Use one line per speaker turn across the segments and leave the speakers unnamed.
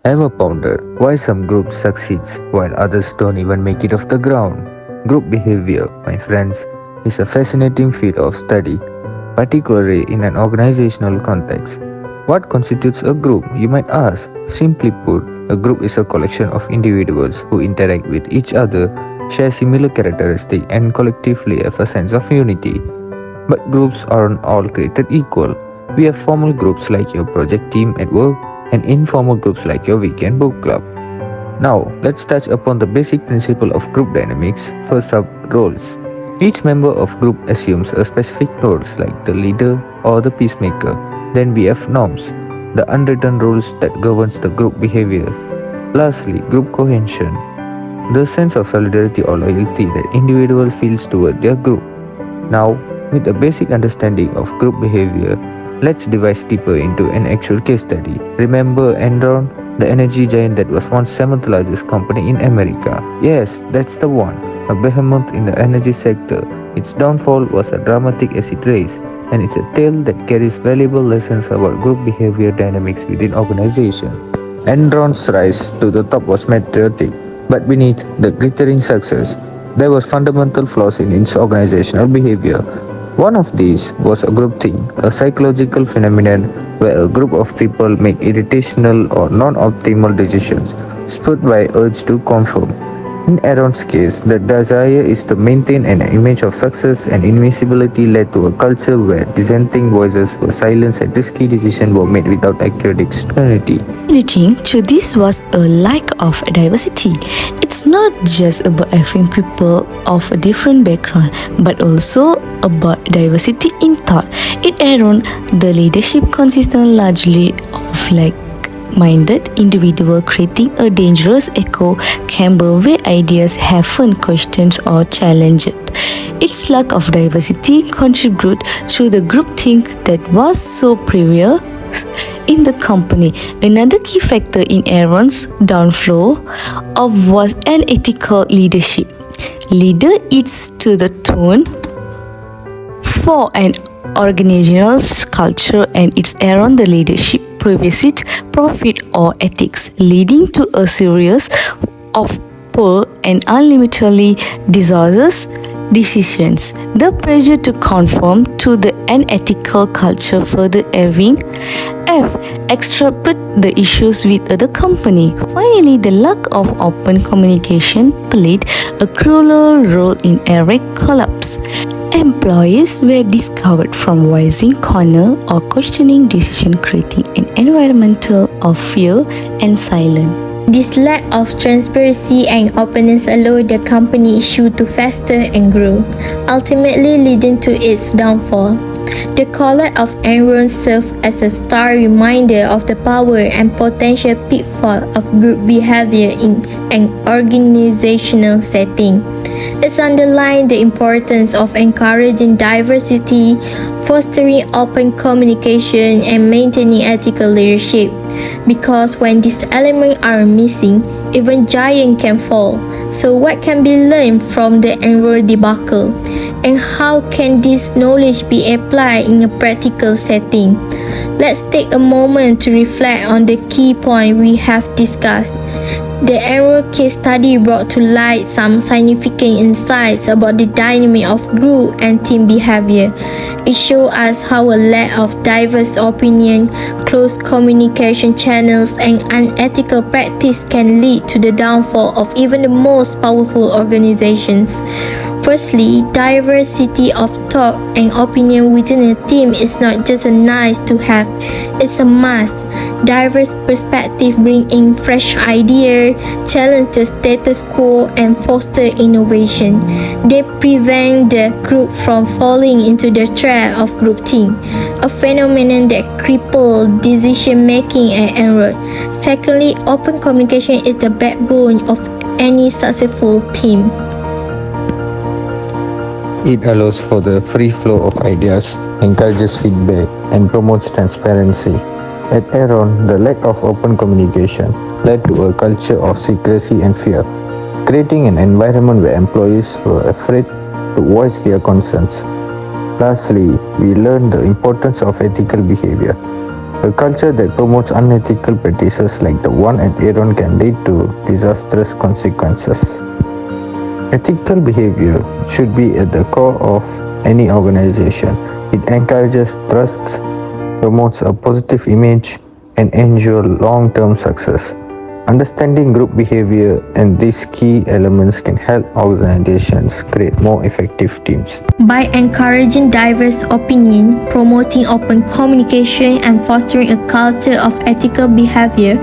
Ever pondered why some groups succeed while others don't even make it off the ground? Group behavior, my friends, is a fascinating field of study, particularly in an organizational context. What constitutes a group, you might ask? Simply put, a group is a collection of individuals who interact with each other, share similar characteristics, and collectively have a sense of unity. But groups aren't all created equal. We have formal groups like your project team at work and informal groups like your weekend book club. Now, let's touch upon the basic principle of group dynamics. First up, roles. Each member of group assumes a specific roles like the leader or the peacemaker. Then we have norms, the unwritten rules that governs the group behavior. Lastly, group cohesion, the sense of solidarity or loyalty that individual feels toward their group. Now, with a basic understanding of group behavior, let's dive deeper into an actual case study. Remember Enron, the energy giant that was once seventh largest company in America? Yes, that's the one, a behemoth in the energy sector. Its downfall was as dramatic as its rise, and it's a tale that carries valuable lessons about group behavior dynamics within organizations. Enron's rise to the top was patriotic, but beneath the glittering success, there was fundamental flaws in its organizational behavior. One of these was a groupthink, a psychological phenomenon where a group of people make irrational or non-optimal decisions, spurred by urge to conform. In Aaron's case, the desire is to maintain an image of success and invincibility led to a culture where dissenting voices were silenced and risky decisions were made without accurate scrutiny.
Contributing to this was a lack of diversity. It's not just about having people of a different background, but also about diversity in thought. In Aaron, the leadership consisted largely of minded individual, creating a dangerous echo chamber where ideas haven't questioned or challenged. Its lack of diversity contributed to the groupthink that was so prevalent in the company. Another key factor in Aaron's downfall was unethical leadership. Leader eats to the tone for an organizational culture, and it's around the leadership privacy, profit, or ethics, leading to a series of poor and unlimitedly disastrous decisions. The pressure to conform to the unethical culture further exacerbate the issues with the company. Finally, the lack of open communication played a crucial role in Eric's collapse. Employees were discovered from voicing corner or questioning decision, creating an environment of fear and silence.
This lack of transparency and openness allowed the company issue to fester and grow, ultimately leading to its downfall. The collapse of Enron served as a stark reminder of the power and potential pitfall of group behavior in an organizational setting. It's underlined the importance of encouraging diversity, fostering open communication, and maintaining ethical leadership. Because when these elements are missing, even giants can fall. So what can be learned from the Enron debacle? And how can this knowledge be applied in a practical setting? Let's take a moment to reflect on the key points we have discussed. The Enron case study brought to light some significant insights about the dynamic of group and team behavior. It showed us how a lack of diverse opinion, closed communication channels, and unethical practice can lead to the downfall of even the most powerful organizations. Firstly, diversity of thought and opinion within a team is not just a nice to have, it's a must. Diverse perspectives bring in fresh ideas, challenge the status quo, and foster innovation. They prevent the group from falling into the trap of groupthink, a phenomenon that cripples decision-making at Enron. Secondly, open communication is the backbone of any successful team.
It allows for the free flow of ideas, encourages feedback, and promotes transparency. At Aaron, the lack of open communication led to a culture of secrecy and fear, creating an environment where employees were afraid to voice their concerns. Lastly, we learned the importance of ethical behavior. A culture that promotes unethical practices like the one at Aeron can lead to disastrous consequences. Ethical behavior should be at the core of any organization. It encourages trust, promotes a positive image, and ensures long-term success. Understanding group behavior and these key elements can help organizations create more effective teams.
By encouraging diverse opinion, promoting open communication, and fostering a culture of ethical behavior,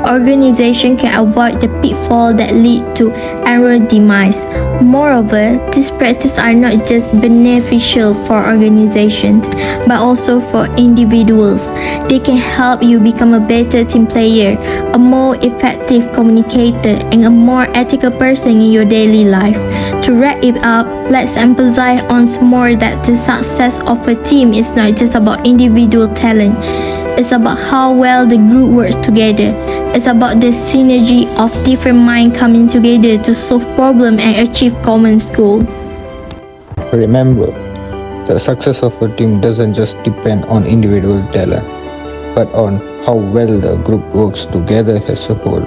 organization can avoid the pitfall that lead to Enron demise. Moreover, these practices are not just beneficial for organizations, but also for individuals. They can help you become a better team player, a more effective communicator, and a more ethical person in your daily life. To wrap it up, let's emphasize once more that the success of a team is not just about individual talent. It's about how well the group works together. It's about the synergy of different minds coming together to solve problems and achieve common goals.
Remember, the success of a team doesn't just depend on individual talent, but on how well the group works together as a whole.